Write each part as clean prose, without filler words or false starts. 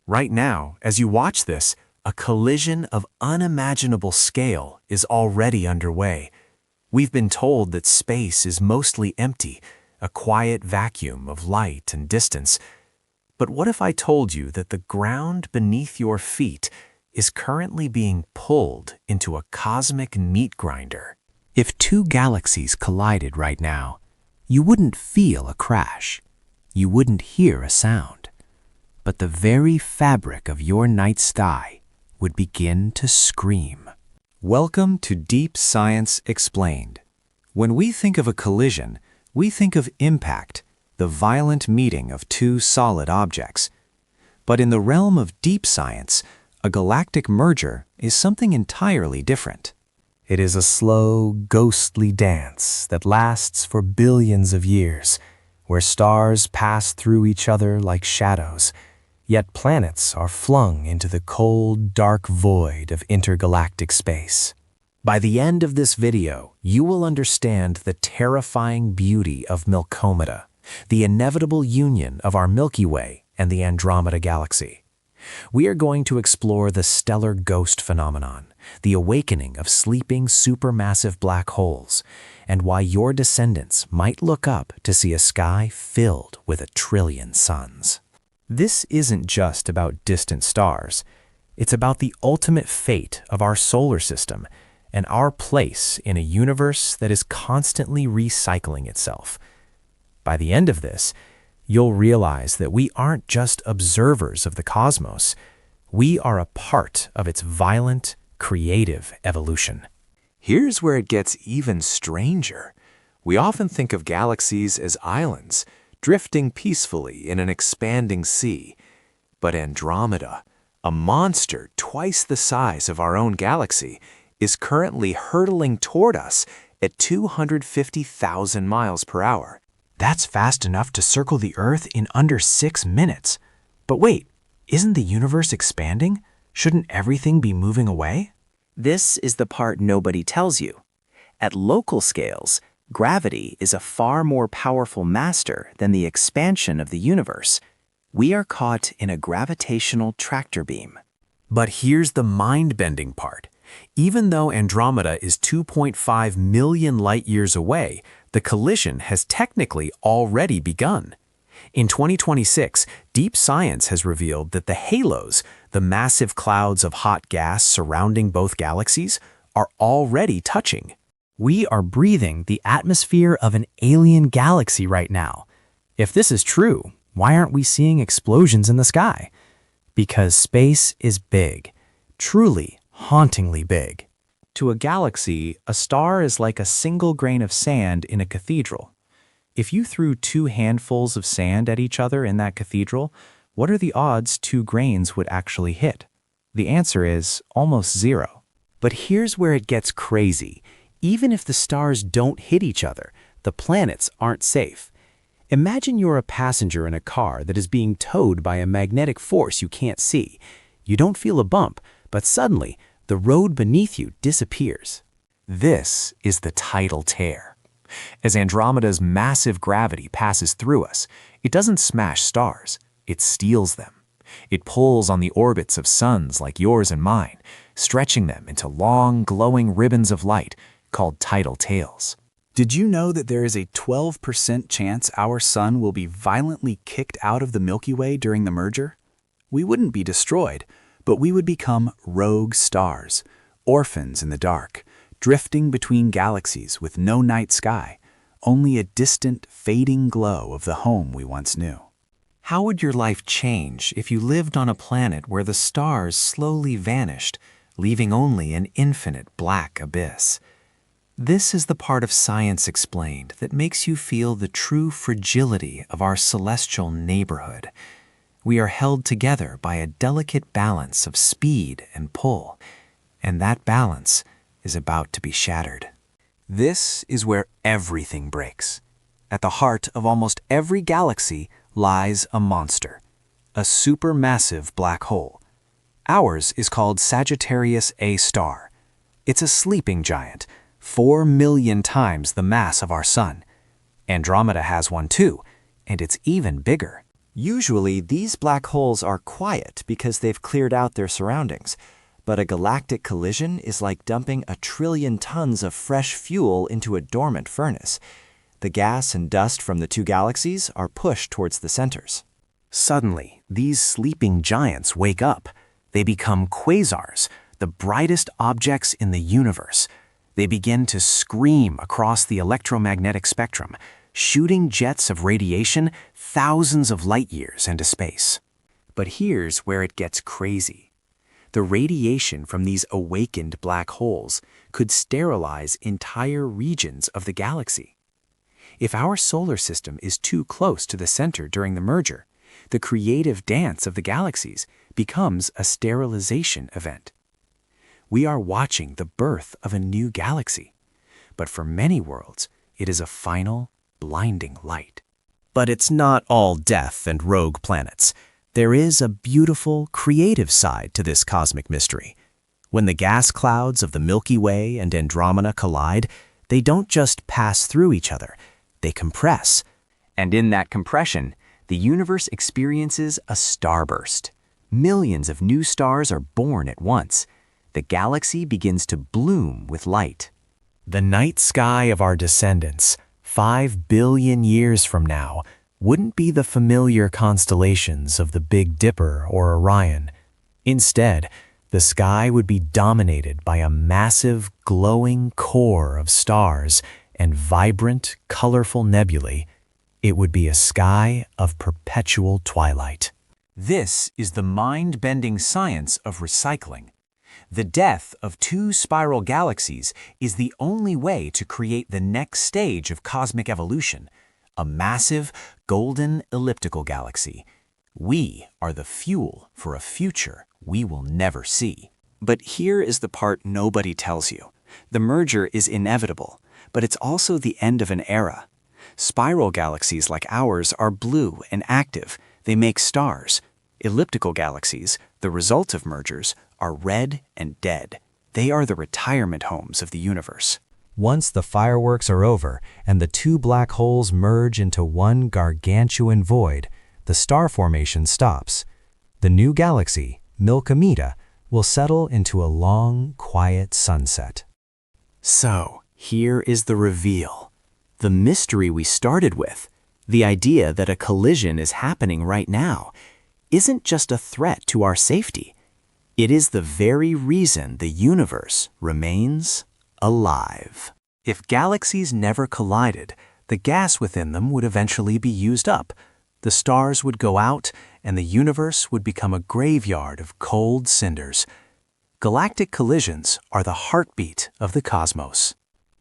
Right now, as you watch this, a collision of unimaginable scale is already underway. We've been told that space is mostly empty, a quiet vacuum of light and distance. But what if I told you that the ground beneath your feet is currently being pulled into a cosmic meat grinder? If two galaxies collided right now, you wouldn't feel a crash. You wouldn't hear a sound. But the very fabric of your night sky would begin to scream. Welcome to Deep Science Explained. When we think of a collision, we think of impact, the violent meeting of two solid objects. But in the realm of deep science, a galactic merger is something entirely different. It is a slow, ghostly dance that lasts for billions of years, where stars pass through each other like shadows, yet planets are flung into the cold, dark void of intergalactic space. By the end of this video, you will understand the terrifying beauty of Milkomeda, the inevitable union of our Milky Way and the Andromeda galaxy. We are going to explore the stellar ghost phenomenon, the awakening of sleeping supermassive black holes, and why your descendants might look up to see a sky filled with 1 trillion suns. This isn't just about distant stars. It's about the ultimate fate of our solar system and our place in a universe that is constantly recycling itself. By the end of this, you'll realize that we aren't just observers of the cosmos. We are a part of its violent, creative evolution. Here's where it gets even stranger. We often think of galaxies as islands, drifting peacefully in an expanding sea. But Andromeda, a monster twice the size of our own galaxy, is currently hurtling toward us at 250,000 miles per hour. That's fast enough to circle the Earth in under 6 minutes. But wait, isn't the universe expanding? Shouldn't everything be moving away? This is the part nobody tells you. At local scales, gravity is a far more powerful master than the expansion of the universe. We are caught in a gravitational tractor beam. But here's the mind-bending part. Even though Andromeda is 2.5 million light-years away, the collision has technically already begun. In 2026, deep science has revealed that the halos, the massive clouds of hot gas surrounding both galaxies, are already touching. We are breathing the atmosphere of an alien galaxy right now. If this is true, why aren't we seeing explosions in the sky? Because space is big, truly hauntingly big. To a galaxy, a star is like a single grain of sand in a cathedral. If you threw 2 handfuls of sand at each other in that cathedral, what are the odds 2 grains would actually hit? The answer is almost 0. But here's where it gets crazy. Even if the stars don't hit each other, the planets aren't safe. Imagine you're a passenger in a car that is being towed by a magnetic force you can't see. You don't feel a bump, but suddenly, the road beneath you disappears. This is the tidal tear. As Andromeda's massive gravity passes through us, it doesn't smash stars, it steals them. It pulls on the orbits of suns like yours and mine, stretching them into long, glowing ribbons of light called tidal tails. Did you know that there is a 12% chance our sun will be violently kicked out of the Milky Way during the merger? We wouldn't be destroyed, but we would become rogue stars, orphans in the dark, drifting between galaxies with no night sky, only a distant, fading glow of the home we once knew. How would your life change if you lived on a planet where the stars slowly vanished, leaving only an infinite black abyss? This is the part of Science Explained that makes you feel the true fragility of our celestial neighborhood. We are held together by a delicate balance of speed and pull, and that balance is about to be shattered. This is where everything breaks. At the heart of almost every galaxy lies a monster, a supermassive black hole. Ours is called Sagittarius A star. It's a sleeping giant, 4 million times the mass of our sun. Andromeda has one too, and it's even bigger. Usually, these black holes are quiet because they've cleared out their surroundings. But a galactic collision is like dumping 1 trillion tons of fresh fuel into a dormant furnace. The gas and dust from the two galaxies are pushed towards the centers. Suddenly, these sleeping giants wake up. They become quasars, the brightest objects in the universe. They begin to scream across the electromagnetic spectrum, shooting jets of radiation thousands of light years into space. But here's where it gets crazy. The radiation from these awakened black holes could sterilize entire regions of the galaxy. If our solar system is too close to the center during the merger, the creative dance of the galaxies becomes a sterilization event. We are watching the birth of a new galaxy, but for many worlds, it is a final, blinding light. But it's not all death and rogue planets. There is a beautiful, creative side to this cosmic mystery. When the gas clouds of the Milky Way and Andromeda collide, they don't just pass through each other, they compress. And in that compression, the universe experiences a starburst. Millions of new stars are born at once. The galaxy begins to bloom with light. The night sky of our descendants, 5 billion years from now, wouldn't be the familiar constellations of the Big Dipper or Orion. Instead, the sky would be dominated by a massive, glowing core of stars and vibrant, colorful nebulae. It would be a sky of perpetual twilight. This is the mind-bending science of recycling. The death of 2 spiral galaxies is the only way to create the next stage of cosmic evolution, a massive, golden elliptical galaxy. We are the fuel for a future we will never see. But here is the part nobody tells you. The merger is inevitable, but it's also the end of an era. Spiral galaxies like ours are blue and active. They make stars. Elliptical galaxies, the result of mergers, are red and dead. They are the retirement homes of the universe. Once the fireworks are over and the 2 black holes merge into one gargantuan void, the star formation stops. The new galaxy, Milkomeda, will settle into a long, quiet sunset. So, here is the reveal. The mystery we started with, the idea that a collision is happening right now, isn't just a threat to our safety. It is the very reason the universe remains alive. If galaxies never collided, the gas within them would eventually be used up. The stars would go out, and the universe would become a graveyard of cold cinders. Galactic collisions are the heartbeat of the cosmos.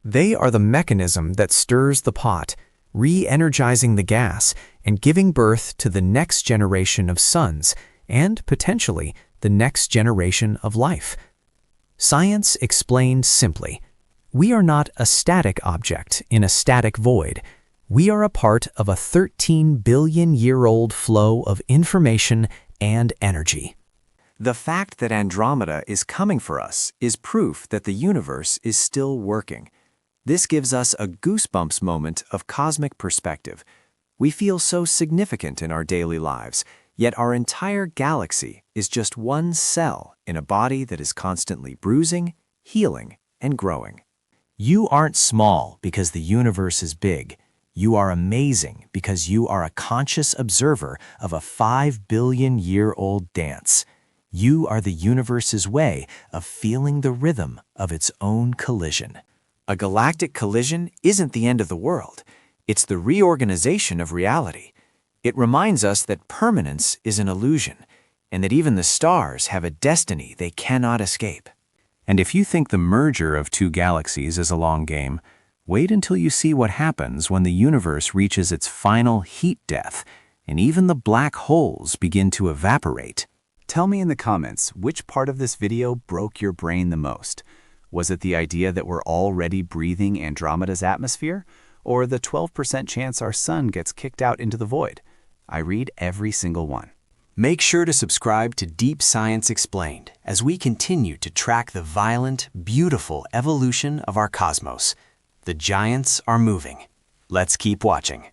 They are the mechanism that stirs the pot, re-energizing the gas and giving birth to the next generation of suns and, potentially, the next generation of life. Science explained simply, we are not a static object in a static void. We are a part of a 13-billion-year-old flow of information and energy. The fact that Andromeda is coming for us is proof that the universe is still working. This gives us a goosebumps moment of cosmic perspective. We feel so significant in our daily lives, yet our entire galaxy is just one cell in a body that is constantly bruising, healing, and growing. You aren't small because the universe is big. You are amazing because you are a conscious observer of a 5-billion-year-old dance. You are the universe's way of feeling the rhythm of its own collision. A galactic collision isn't the end of the world. It's the reorganization of reality. It reminds us that permanence is an illusion, and that even the stars have a destiny they cannot escape. And if you think the merger of 2 galaxies is a long game, wait until you see what happens when the universe reaches its final heat death, and even the black holes begin to evaporate. Tell me in the comments which part of this video broke your brain the most. Was it the idea that we're already breathing Andromeda's atmosphere, or the 12% chance our sun gets kicked out into the void? I read every single one. Make sure to subscribe to Deep Science Explained as we continue to track the violent, beautiful evolution of our cosmos. The giants are moving. Let's keep watching.